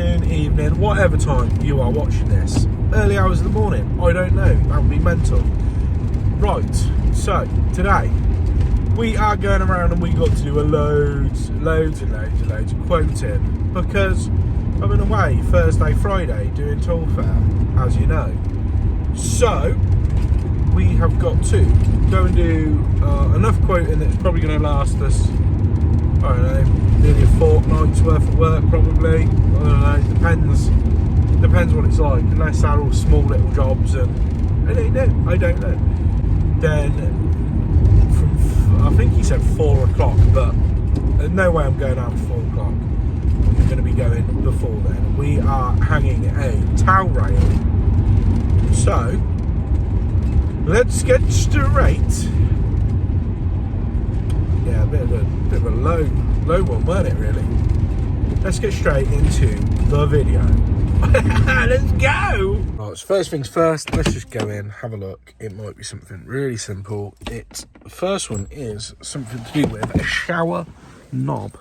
afternoon, evening, whatever time you are watching this. Early hours of the morning, I don't know, that would be mental. Right, so today we are going around and we got to do loads of quoting because I've been away Thursday, Friday doing tool fair, as you know. So we have got to go and do enough quoting that's probably going to last us, I don't know, nearly a fortnight's worth of work probably. I don't know, depends what it's like, unless they're all small little jobs and I don't know. Then from, I think he said 4 o'clock, but there's no way I'm going out at 4 o'clock. I'm going to be going before then. We are hanging a towel rail. So let's get straight. Yeah, a bit of a low one, weren't it, really? Let's get straight into the video. Let's go! Right, so first things first, let's just go in, have a look. It might be something really simple. The first one is something to do with a shower knob.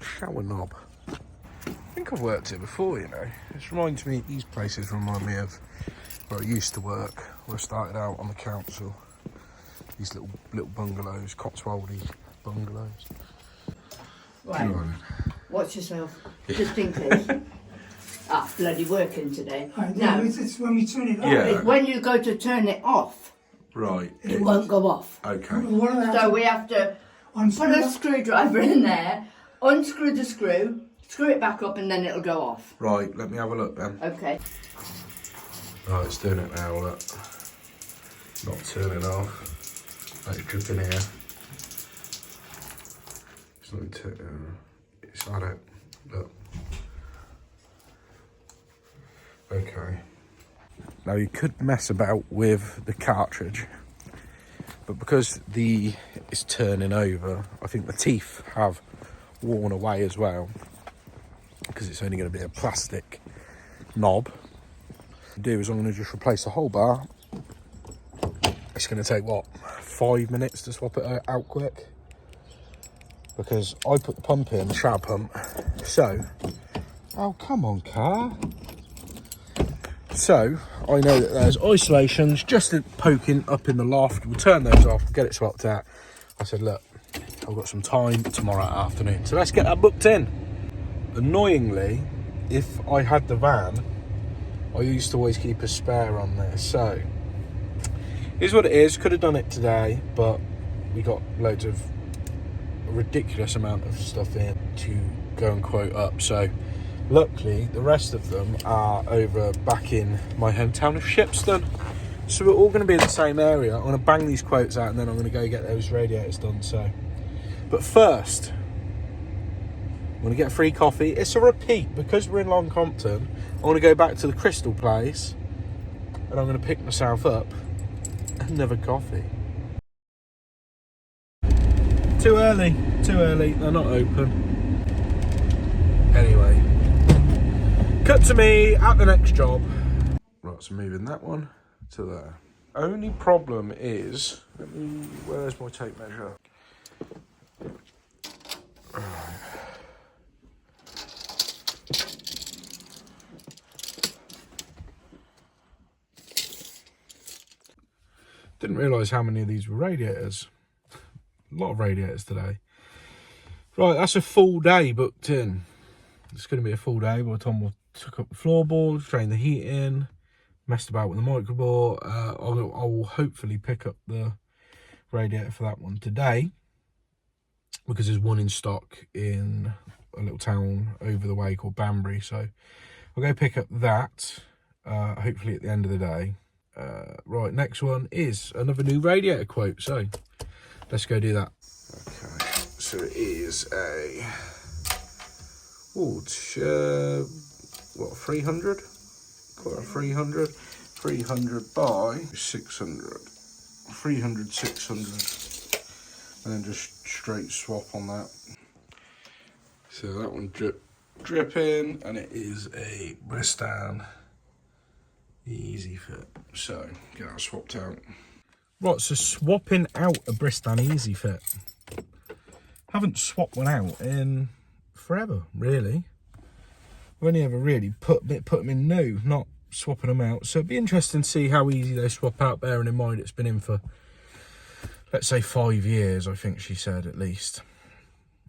Shower knob. I think I've worked here before, you know. This reminds me, these places remind me of where I used to work, where I started out on the council. These little bungalows, Cotswoldy bungalows. Right, watch yourself, just in case. Bloody working today. No, it's when we turn it off. Yeah. When you go to turn it off, Right. it won't go off. Okay. So we have to put a screwdriver in there, unscrew the screw, screw it back up and then it'll go off. Right, let me have a look then. Okay. Right, it's doing it now, look. Not turning off. It's dripping here. It's not it's had it. Look. Okay. Now you could mess about with the cartridge, but because it's turning over, I think the teeth have worn away as well, because it's only going to be a plastic knob. What I'll do is I'm going to just replace the whole bar. It's going to take, what, 5 minutes to swap it out quick, because I put the pump in, the shower pump, so, oh come on car. So I know that there's isolations just poking up in the loft. We'll turn those off, get it swapped out. I said, look, I've got some time tomorrow afternoon, so let's get that booked in. Annoyingly, if I had the van, I used to always keep a spare on there, so here's what it is. Could have done it today, but we got a ridiculous amount of stuff in to go and quote up. So luckily, the rest of them are over back in my hometown of Shipston. So we're all going to be in the same area. I'm going to bang these quotes out and then I'm going to go get those radiators done. So, but first, I'm going to get a free coffee. It's a repeat because we're in Long Compton. I want to go back to the Crystal place and I'm going to pick myself up another coffee. Too early, they're not open. Anyway, cut to me at the next job. Right, so moving that one to there. Only problem is, where's my tape measure? Right. Didn't realise how many of these were radiators. A lot of radiators today. Right, that's a full day booked in. It's going to be a full day by the time we took up the floorboards, drained the heat in, messed about with the microbore. I will hopefully pick up the radiator for that one today, because there's one in stock in a little town over the way called Banbury. So I'll go pick up that, hopefully at the end of the day. Right, next one is another new radiator quote. So let's go do that. Okay, so it is a... Oh, it's, what, 300? Quite a 300. 300 by 600. 300, 600. And then just straight swap on that. So that one dripping, and it is a Bristan Easy Fit. So, get that swapped out. Right, so swapping out a Bristan Easy Fit. Haven't swapped one out in forever, really. I've only ever really put them in new, not swapping them out. So it'd be interesting to see how easy they swap out, bearing in mind it's been in for, let's say, 5 years, I think she said, at least.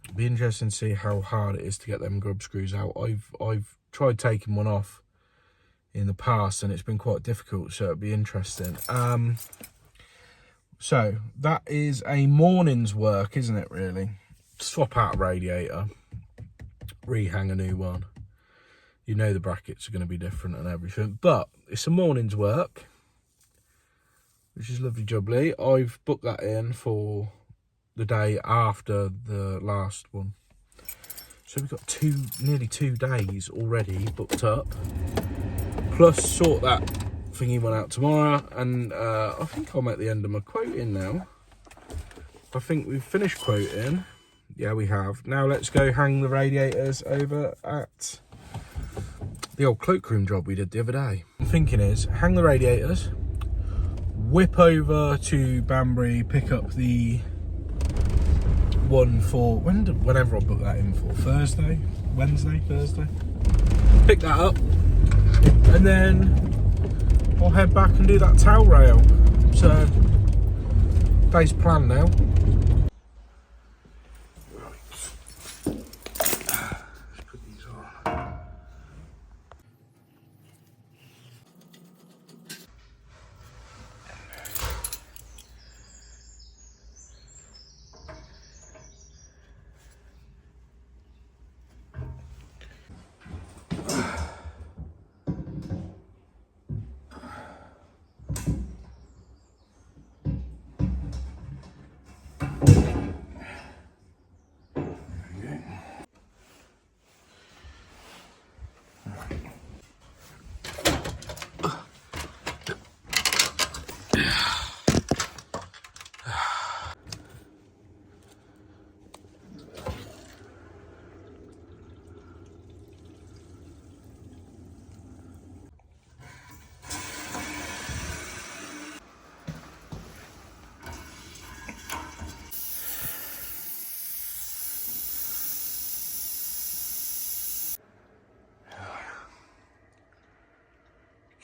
It'd be interesting to see how hard it is to get them grub screws out. I've tried taking one off in the past and it's been quite difficult, so it'd be interesting. So that is a morning's work, isn't it, really? Swap out a radiator, rehang a new one. You know the brackets are going to be different and everything, but it's a morning's work, which is lovely jubbly. I've booked that in for the day after the last one. So we've got nearly 2 days already booked up. Plus sort that thingy one out tomorrow, and I think I'm at the end of my quoting now. I think we've finished quoting. Yeah, we have. Now let's go hang the radiators over at the old cloakroom job we did the other day. I'm thinking is hang the radiators, whip over to Banbury, pick up the one for whenever I book that in for, Thursday. Pick that up, and then I'll head back and do that towel rail. So day's plan now.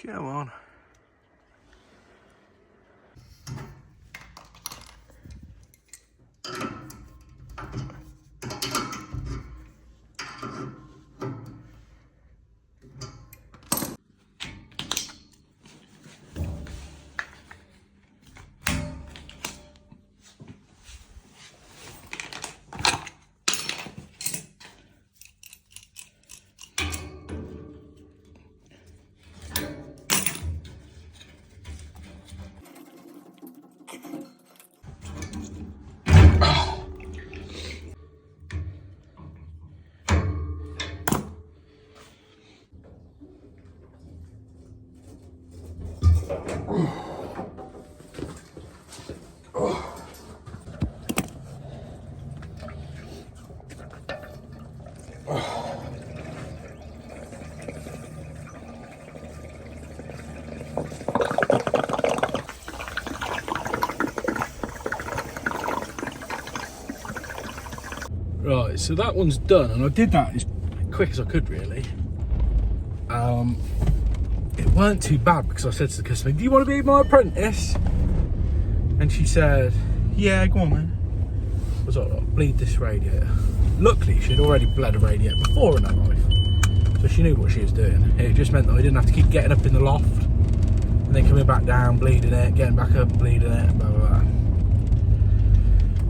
Come on. Right, so that one's done, and I did that as quick as I could, really. It weren't too bad because I said to the customer, "Do you want to be my apprentice?" And she said, "Yeah, go on, man." I was like, "I'll bleed this radiator." Luckily, she'd already bled a radiator before in her life, so she knew what she was doing. It just meant that I didn't have to keep getting up in the loft and then coming back down, bleeding it, getting back up, bleeding it, blah, blah, blah.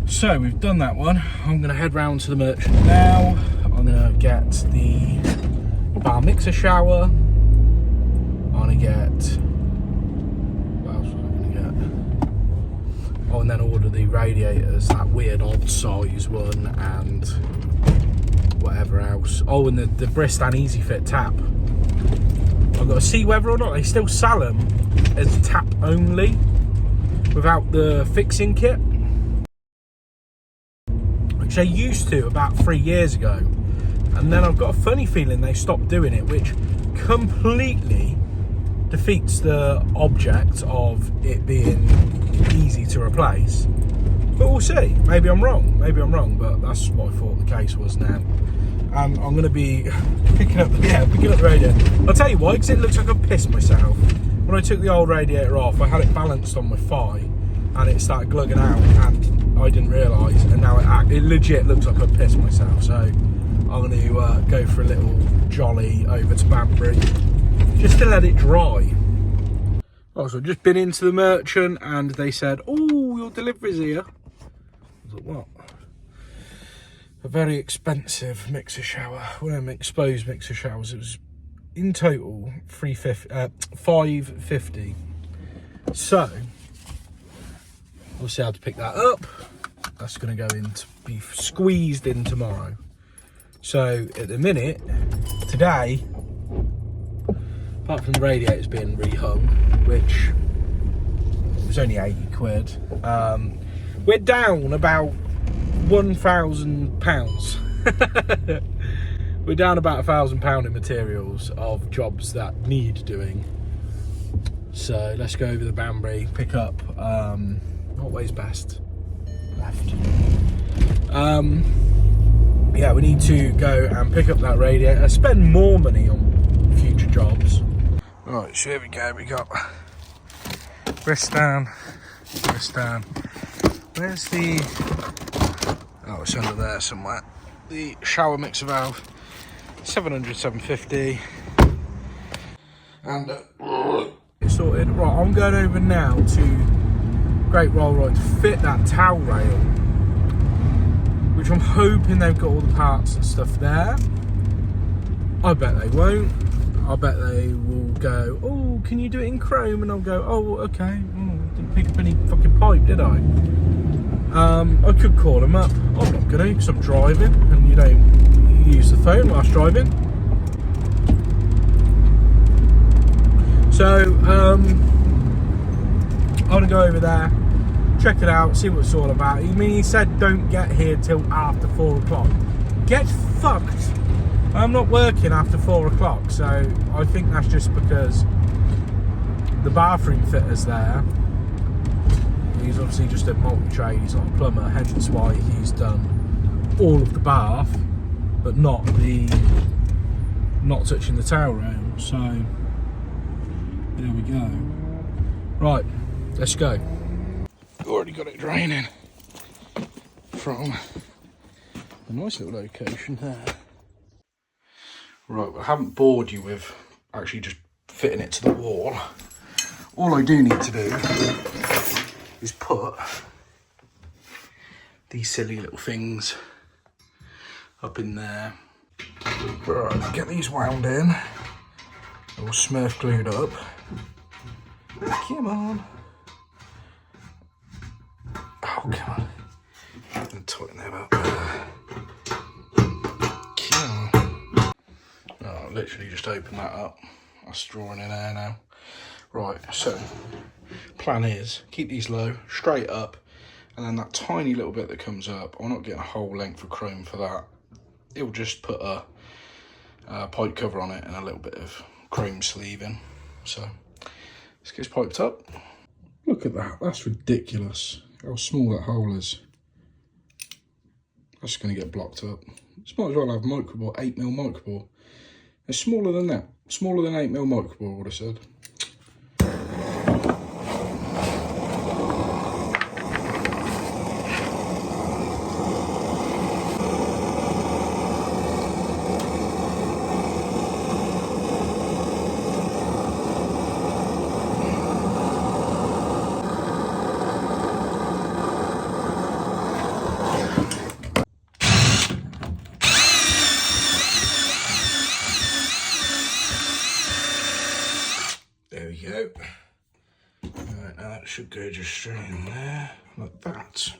So we've done that one. I'm going to head round to the merchant now. I'm going to get the bar mixer shower. I'm going to get... what else was I going to get? Oh, and then order the radiators, that weird odd size one, and whatever else. Oh, and the Bristan Easy Fit tap. I've got to see whether or not they still sell them as tap only without the fixing kit. They used to about 3 years ago, and then I've got a funny feeling they stopped doing it, which completely defeats the object of it being easy to replace. But we'll see. Maybe I'm wrong, but that's what I thought the case was now. and I'm going to be picking up the radiator. I'll tell you why, because it looks like I've pissed myself. When I took the old radiator off, I had it balanced on my thigh, and it started glugging out, and I didn't realise, and now it legit looks like I've pissed myself. So I'm going to go for a little jolly over to Banbury, just to let it dry. Oh, so I've just been into the merchant, and they said, "Oh, your delivery's here." I was like, what? A very expensive mixer shower. One of them exposed mixer showers. It was in total $550. So we'll see how to pick that up. That's going to go in to be squeezed in tomorrow. So at the minute, today, apart from the radiators being rehung, which was only 80 quid, we're down about £1,000. We're down about £1,000 in materials of jobs that need doing. So let's go over the Banbury, pick up, what way's best? Left. Yeah, we need to go and pick up that radiator, spend more money on future jobs. Right, so here we go, we got wrist down. Where's the, oh, it's under there somewhere. The shower mixer valve, 700, 750. And it's sorted. Right, I'm going over now to Great Roll Right to fit that towel rail, which I'm hoping they've got all the parts and stuff there. I bet they won't. I bet they will go, "Oh, can you do it in chrome?" And I'll go, "Oh, okay. Oh, didn't pick up any fucking pipe, did I?" I could call them up. I'm not going to, because I'm driving, and you don't use the phone whilst driving. So, I'm going to go over there, check it out, see what it's all about. I mean, he said don't get here till after 4 o'clock. Get fucked. I'm not working after 4 o'clock, so I think that's just because the bathroom fitter's there. He's obviously just a multi-trade, he's not a plumber, hence why he's done all of the bath, but not touching the towel rail. So there we go. Right, let's go. Already got it draining from a nice little location there. Right, well, I haven't bored you with actually just fitting it to the wall. All I do need to do is put these silly little things up in there. Right, get these wound in, all Smurf glued up. Come on. Oh, come on. And tighten them up. Come on. Oh, literally just open that up. That's drawing in air now. Right, so plan is keep these low, straight up, and then that tiny little bit that comes up, I'll not get a whole length of chrome for that. It'll just put a pipe cover on it and a little bit of chrome sleeving. So let's get this piped up. Look at that, that's ridiculous. How small that hole is. That's going to get blocked up. Just might as well have microbore, 8mm microbore. It's smaller than that. Smaller than 8mm microbore, I would have said. There we go. Right, now that should go just straight in there, like that.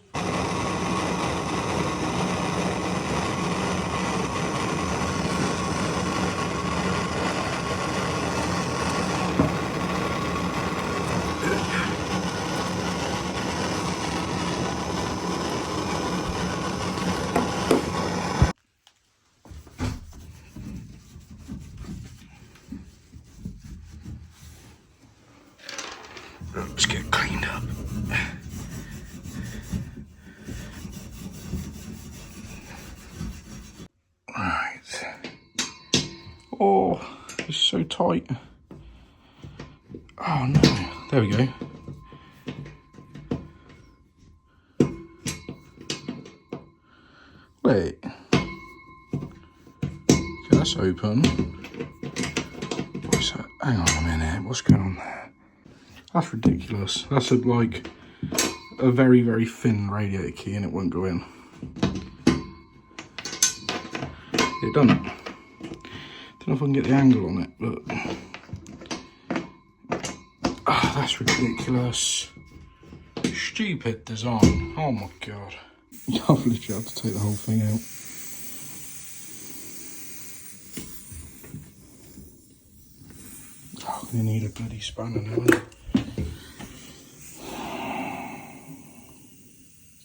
Let's get cleaned up. Right. Oh, it's so tight. Oh no, there we go. Wait. Okay, that's open. What's that? Hang on a minute, what's going on there? That's ridiculous. That's like a very, very thin radiator key and it won't go in. It doesn't. Don't know if I can get the angle on it, but that's ridiculous. Stupid design. Oh my god. I've literally had to take the whole thing out. Oh, I'm gonna need a bloody spanner now, isn't it?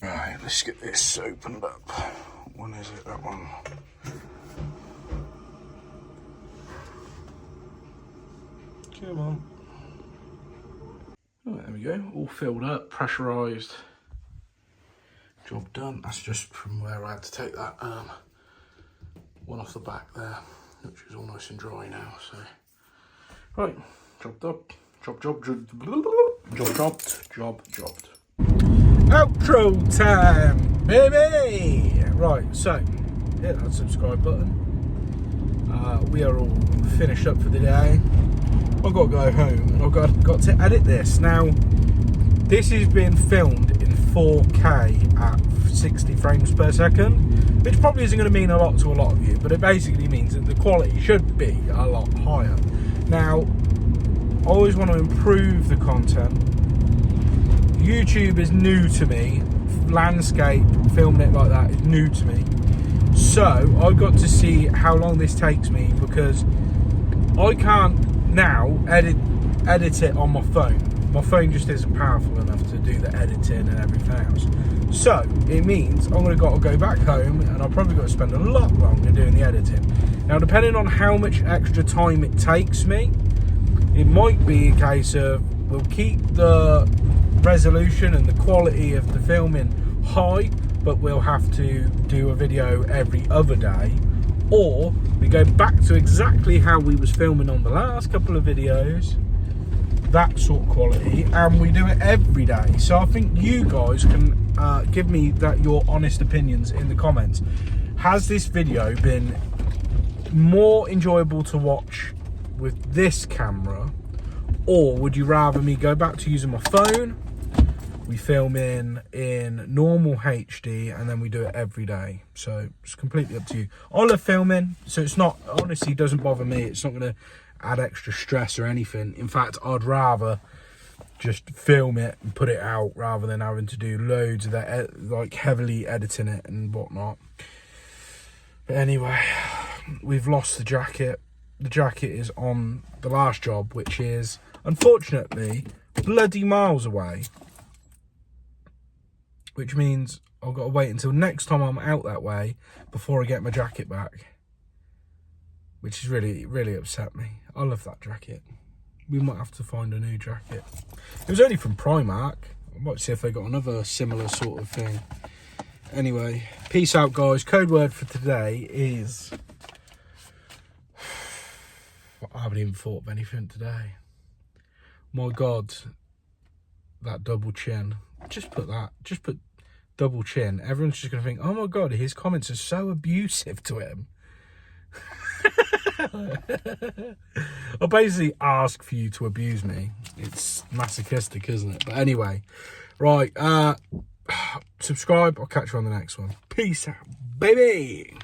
Right, let's get this opened up. What one is it? That one. Come on. Oh, there we go, all filled up, pressurised. Job done. That's just from where I had to take that one off the back there, which is all nice and dry now. So, right, job done. Job dropped. Outro time, baby. Right, so hit that subscribe button. We are all finished up for the day. I've got to go home and I've got to edit this. Now, this has been filmed in 4K at 60 frames per second, which probably isn't going to mean a lot to a lot of you, but it basically means that the quality should be a lot higher. Now, I always want to improve the content. YouTube is new to me. Landscape, filming it like that is new to me. So, I've got to see how long this takes me, because I can't now edit it on my phone. My phone just isn't powerful enough to do the editing and everything else. So it means I'm going to go back home and I've probably got to spend a lot longer doing the editing. Now, depending on how much extra time it takes me, it might be a case of we'll keep the resolution and the quality of the filming high, but we'll have to do a video every other day. Or we go back to exactly how we was filming on the last couple of videos, that sort of quality, and we do it every day. So I think you guys can give me your honest opinions in the comments. Has this video been more enjoyable to watch with this camera, or would you rather me go back to using my phone? We film in normal HD and then we do it every day. So it's completely up to you. I love filming, so it's not, honestly, it doesn't bother me. It's not going to add extra stress or anything. In fact, I'd rather just film it and put it out rather than having to do loads of that, like heavily editing it and whatnot. But anyway, we've lost the jacket. The jacket is on the last job, which is unfortunately bloody miles away. Which means I've got to wait until next time I'm out that way before I get my jacket back. Which has really, really upset me. I love that jacket. We might have to find a new jacket. It was only from Primark. I might see if they got another similar sort of thing. Anyway, peace out, guys. Code word for today is... I haven't even thought of anything today. My God, that double chin. Just put that. Just put double chin. Everyone's just going to think, oh my God, his comments are so abusive to him. I'll basically ask for you to abuse me. It's masochistic, isn't it? But anyway, right. Subscribe. I'll catch you on the next one. Peace out, baby.